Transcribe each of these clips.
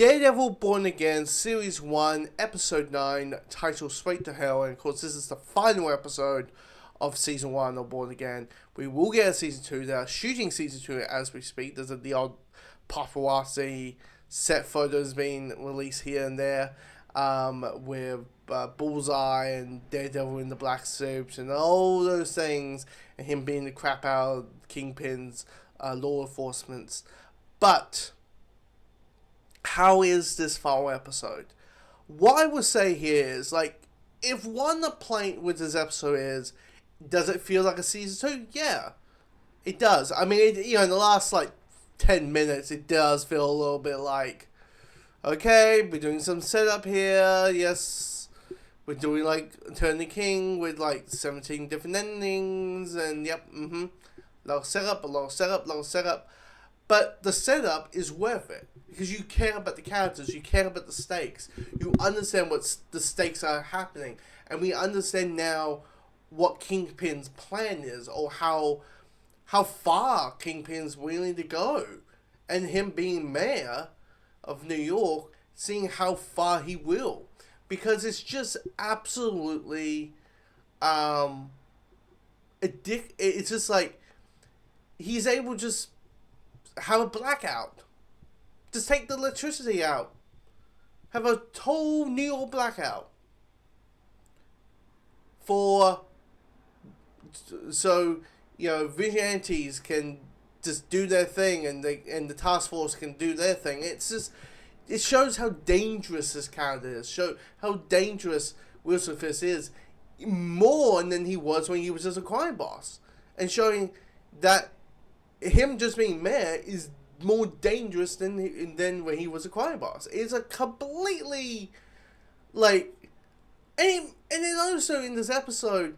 Daredevil Born Again, Series 1, Episode 9, titled Straight to Hell. And of course, this is the final episode of Season 1 of Born Again. We will get a Season 2. They are shooting Season 2 as we speak. There's the odd paparazzi set photos being released here and there, with Bullseye and Daredevil in the black suits and all those things, and him being the crap out of Kingpin's law enforcement. But how is this final episode? What I would say here is, like, if one complaint with this episode is, does it feel like a season 2? Yeah, it does. I mean, in the last, 10 minutes, it does feel a little bit like, okay, we're doing some setup here, yes, we're doing, Turn the King with, 17 different endings, and, yep, lot of setup, a lot of setup, a lot of setup. But the setup is worth it, because you care about the characters, you care about the stakes, you understand what the stakes are happening, and we understand now what Kingpin's plan is, or how far Kingpin's willing to go, and him being mayor of New York, seeing how far he will, because it's just absolutely, it's just he's able to just have a blackout. Just take the electricity out. Have a total New York blackout. So vigilantes can just do their thing, and the task force can do their thing. It's just, it shows how dangerous this character is. Show how dangerous Wilson Fisk is, more than he was when he was just a crime boss, and showing that him just being mayor is more dangerous than when he was a crime boss. It's a completely, and then also in this episode,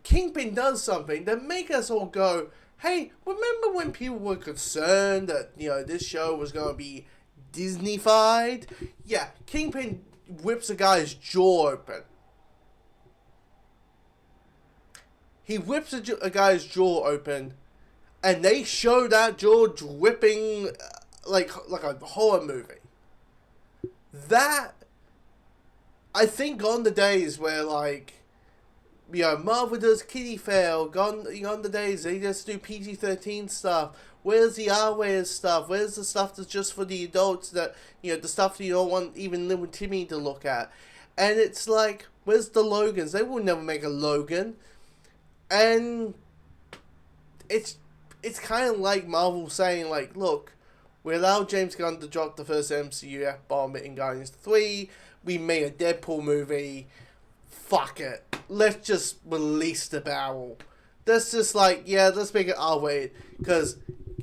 Kingpin does something that make us all go, hey, remember when people were concerned that, this show was going to be Disney-fied? Yeah, Kingpin whips a guy's jaw open. He whips a guy's jaw open, and they show that jaw dripping like a horror movie. That, I think, gone the days where, Marvel does kiddie fail. Gone the days they just do PG-13 stuff. Where's the R-rated stuff? Where's the stuff that's just for the adults, that, the stuff that you don't want even little Timmy to look at? And it's where's the Logans? They will never make a Logan. And it's kind of like Marvel saying, look, we allowed James Gunn to drop the first MCU F-bomb in Guardians 3. We made a Deadpool movie. Fuck it. Let's just release the barrel. Let's just, let's make it R-rated. Because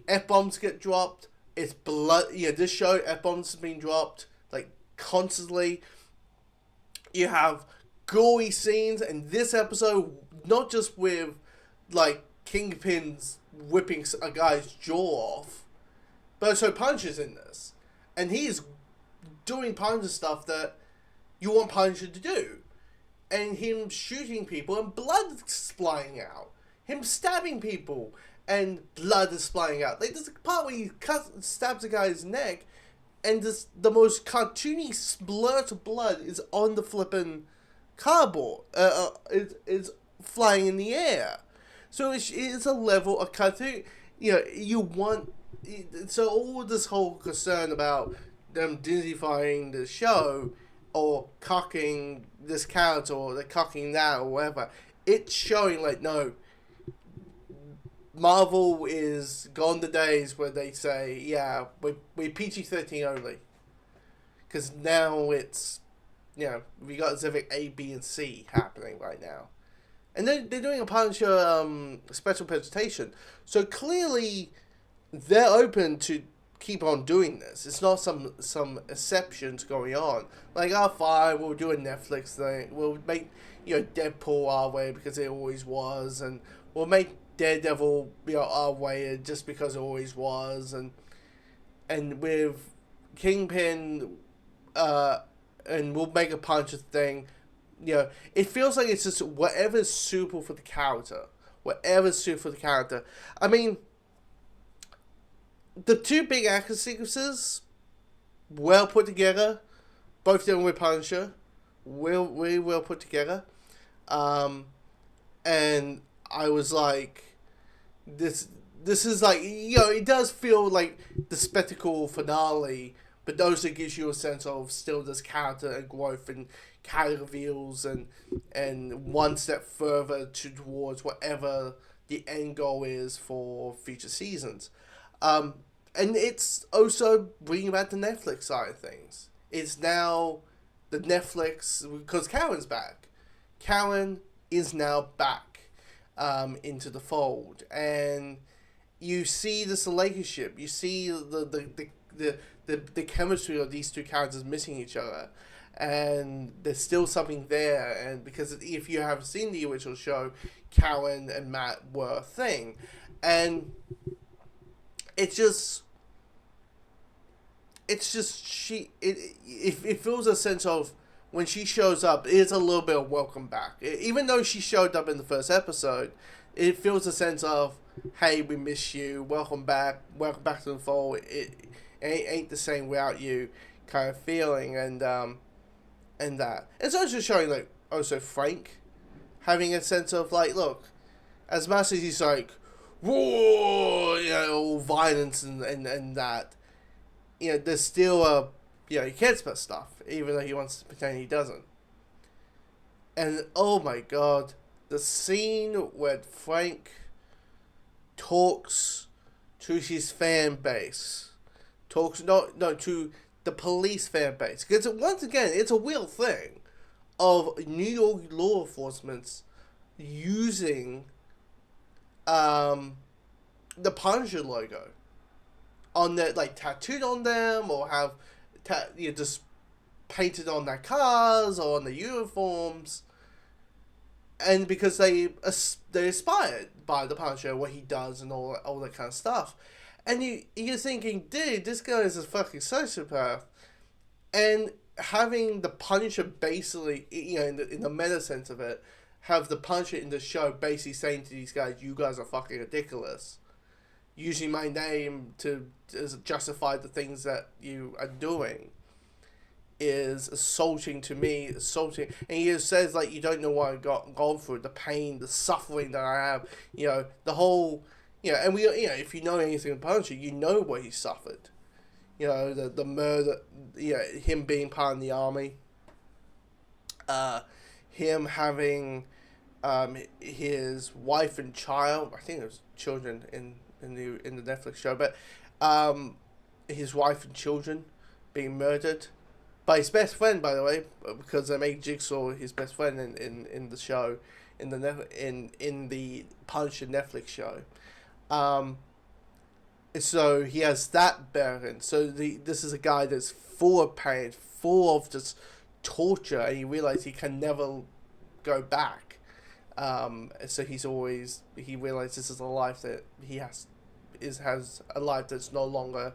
F-bombs get dropped. It's blood. This show, F-bombs have been dropped, constantly. You have gory scenes. And this episode, not just with, Kingpin's whipping a guy's jaw off, but also Punisher's in this, and he's doing Punisher stuff that you want Punisher to do, and him shooting people and blood splaying out, him stabbing people and blood is splaying out. There's a part where he stabs a guy's neck, and the most cartoony splurt of blood is on the flippin' cardboard. It's flying in the air. So it's a level of cartoon. You want. So all this whole concern about them Disneyfying the show, or cocking this character, or they're cocking that, or whatever, it's showing no. Marvel is gone the days where they say, yeah, we're PG-13 only. Because now it's, we got Civic A, B, and C happening right now. And they're doing a Punisher special presentation. So clearly, they're open to keep on doing this. It's not some exceptions going on. Fine, we'll do a Netflix thing. We'll make, Deadpool our way because it always was. And we'll make Daredevil, our way just because it always was. And with Kingpin, and we'll make a Punisher thing. It feels like it's just whatever's suitable for the character. Whatever's suitable for the character. I mean, the two big action sequences, well put together. Both dealing with Punisher, really well put together. And I was like, this is like, it does feel like the spectacle finale, but also gives you a sense of still this character and growth and character reveals and one step further towards whatever the end goal is for future seasons. And it's also bringing back the Netflix side of things. It's now the Netflix, because Karen's back. Karen is now back into the fold, and you see this relationship. You see the chemistry of these two characters missing each other, and there's still something there. And because if you haven't seen the original show, Karen and Matt were a thing, and it feels a sense of, when she shows up, it's a little bit of welcome back. Even though she showed up in the first episode, it feels a sense of, hey, we miss you, welcome back to the fold. It ain't the same without you, kind of feeling, and that. It's also showing, like, also Frank having a sense of, like, look, as much as he's like, whoa, all violence and that, there's still he cares about stuff, even though he wants to pretend he doesn't. And oh my god, the scene where Frank talks to his fan base, to the police fan base, because once again, it's a real thing of New York law enforcement using the Punisher logo on their, like, tattooed on them, or have just painted on their cars or on their uniforms, and because they're inspired by the Punisher, what he does, and all that kind of stuff, and you're thinking, dude, this guy is a fucking sociopath, and having the Punisher basically, in the meta sense of it, have the Punisher in the show basically saying to these guys, you guys are fucking ridiculous, using my name to justify the things that you are doing, is assaulting to me, and he says, like, you don't know what I've gone through, the pain, the suffering that I have, the whole, and we, if you know anything about Punisher, you know what he suffered, the murder, him being part of the army, him having, his wife and child, I think it was children in the Netflix show, but his wife and children being murdered by his best friend, by the way, because they make Jigsaw his best friend in the show, in the Punisher Netflix show. So he has that burden. So this is a guy that's full of pain, full of just torture, and he realizes he can never go back. So he realizes this is a life that he has a life that's no longer,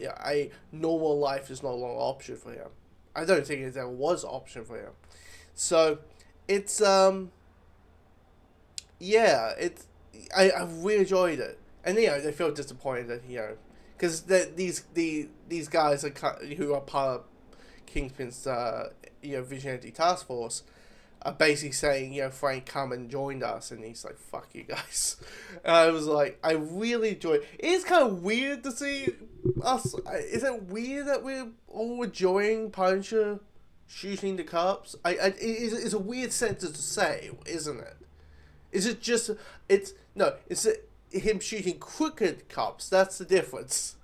a normal life is no longer an option for him. I don't think there was an option for him. So it's I really enjoyed it, and they feel disappointed that because these guys who are part of Kingpin's vigilante task force are basically saying, Frank, come and join us, and he's like, fuck you guys. And I was like, I really enjoyed it. It is kind of weird to see us. Is it weird that we're all enjoying Punisher shooting the cops? It's a weird sentence to say, isn't it? Is it just, it's him shooting crooked cops, that's the difference.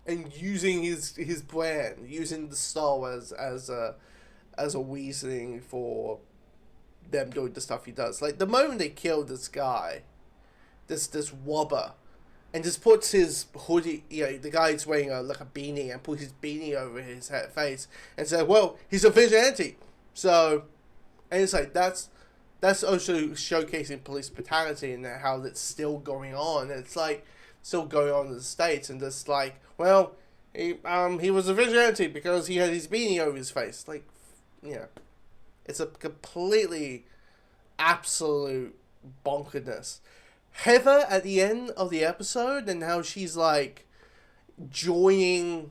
And using his brand, using the Star as a reasoning for them doing the stuff he does. Like, the moment they killed this guy, this wobber, and just puts his hoodie, the guy's wearing a beanie, and puts his beanie over his face, and said, well, he's a vigilante. So, and it's like, that's also showcasing police brutality and how it's still going on. And it's like, still going on in the States, and just like, well, he was a vigilante because he had his beanie over his face. Like, it's a completely absolute bonkerness. Heather at the end of the episode, and how she's like joining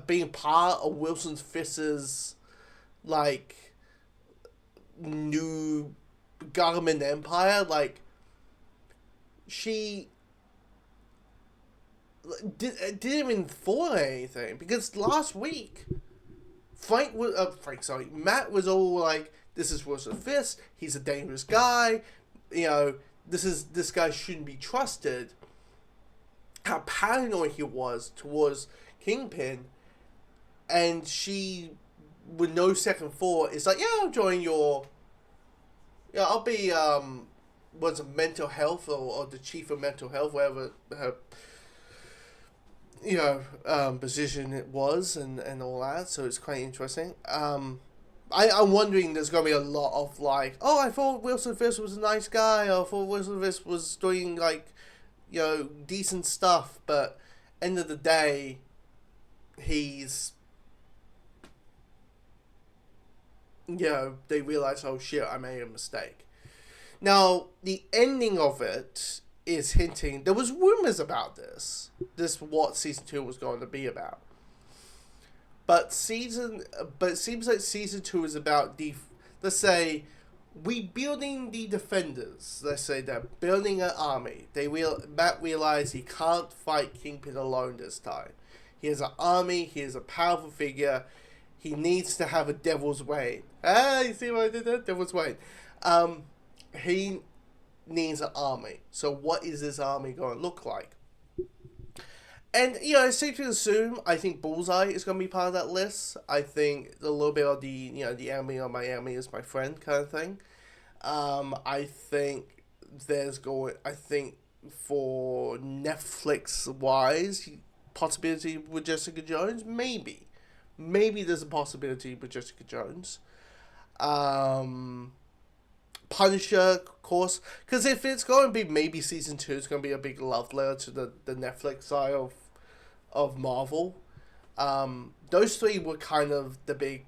being part of Wilson Fisk's like new government empire, like she didn't even thought anything, because last week Matt was all like, this is Wilson Fisk, he's a dangerous guy, this guy shouldn't be trusted. How paranoid he was towards Kingpin, and she, with no second thought, is like, yeah, I'll join I'll be was it mental health, or the chief of mental health, whatever her position it was, and all that. So it's quite interesting. I'm wondering, there's gonna be a lot of like, oh, I thought Wilson Fisk was a nice guy, or I thought Wilson Fisk was doing like, decent stuff, but end of the day, he's, they realize, oh shit, I made a mistake. Now, the ending of it is hinting, there was rumors about this what season 2 was going to be about. But it seems like season 2 is about let's say, rebuilding the Defenders. Let's say they're building an army. Matt realized he can't fight Kingpin alone this time. He has an army, he is a powerful figure, he needs to have a Devil's Reign. You see what I did there? Devil's Reign. He needs an army. So what is this army going to look like? And, it's safe to assume, I think Bullseye is going to be part of that list. I think a little bit of the, the enemy of my enemy is my friend kind of thing. I think for Netflix-wise, possibility with Jessica Jones, maybe. Maybe there's a possibility with Jessica Jones. Punisher, of course, because if it's going to be maybe season 2, it's going to be a big love letter to the Netflix side of Marvel. Those three were kind of the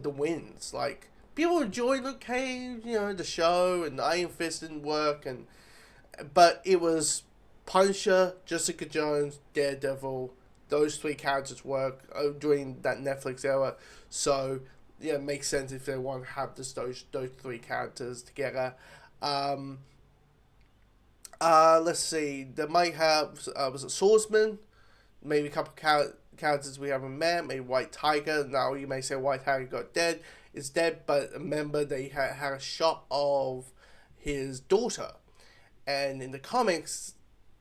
wins. Like, people enjoy Luke Cage, the show, and Iron Fist didn't work, but it was Punisher, Jessica Jones, Daredevil. Those three characters work during that Netflix era, so yeah, it makes sense if they want to have those three characters together. Let's see. They might have was it Swordsman? Maybe a couple characters we haven't met. Maybe White Tiger. Now you may say White Tiger is dead, but remember they had a shot of his daughter, and in the comics,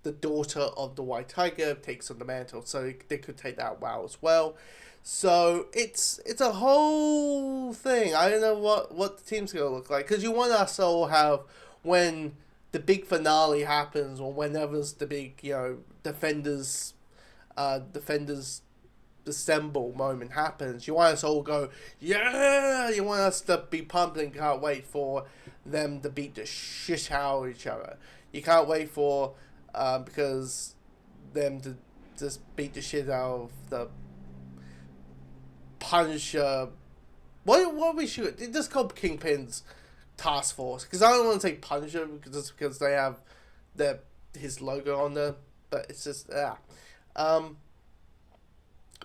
the daughter of the White Tiger takes on the mantle, so they could take that wow as well. So it's a whole thing. I don't know what the team's gonna look like, because you want us to all have, when the big finale happens, or whenever's the big Defenders assemble moment happens, you want us to all go, yeah. You want us to be pumped and can't wait for them to beat the shit out of each other. You can't wait for because them to just beat the shit out of the Punisher. What we should just call Kingpin's task force, because I don't want to say Punisher because they have his logo on them, but it's just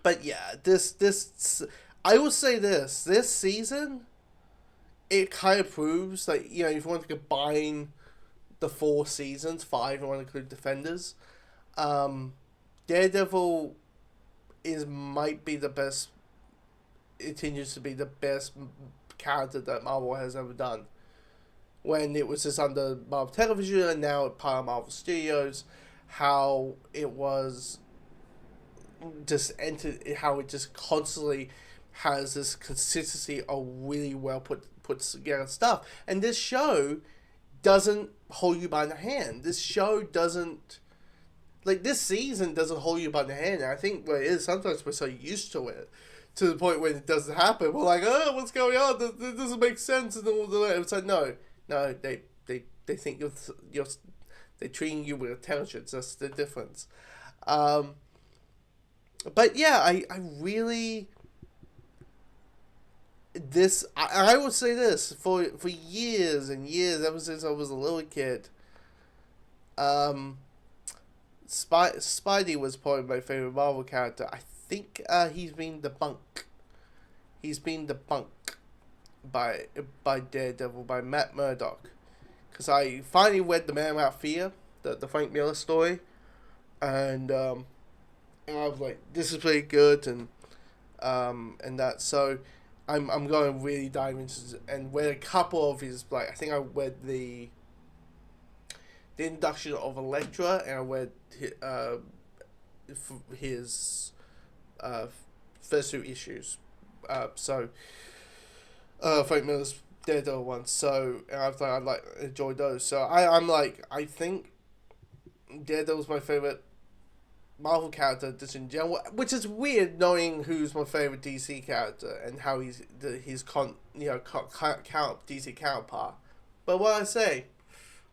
but yeah, this I will say this season, it kind of proves that, if you want to combine the 4 seasons, 5 if you want to include Defenders, Daredevil might be the best. It continues to be the best character that Marvel has ever done. When it was just under Marvel Television and now part of Marvel Studios, how it was just how it just constantly has this consistency of really well put together stuff. And this show doesn't hold you by the hand. This show doesn't, like, this season doesn't hold you by the hand. And I think what it is, sometimes we're so used to it, to the point when it doesn't happen, we're like, oh, what's going on? This doesn't make sense, and all that. It's like, no, they think they're treating you with intelligence. That's the difference. But yeah, I really, I would say this, for years and years, ever since I was a little kid, Spidey was probably my favorite Marvel character. I think he's been debunked. He's been debunked by Daredevil, by Matt Murdock. Because I finally read The Man Without Fear, the Frank Miller story, and I was like, this is pretty good, and that. So I'm going to really dive into this and read a couple of his, like, I think I read the introduction of Elektra, and I read his first two issues. Frank Miller's Daredevil one. So and I thought I'd enjoy those. So I'm like, I think Daredevil's my favorite Marvel character just in general, which is weird knowing who's my favorite DC character and how his DC counterpart. But what I say,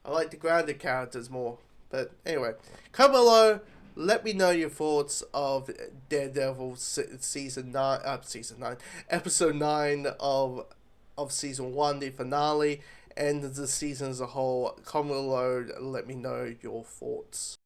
I like the grounded characters more. But anyway, comment below. Let me know your thoughts of Daredevil season 9, episode 9 of season 1, the finale, and the season as a whole. Comment below. Let me know your thoughts.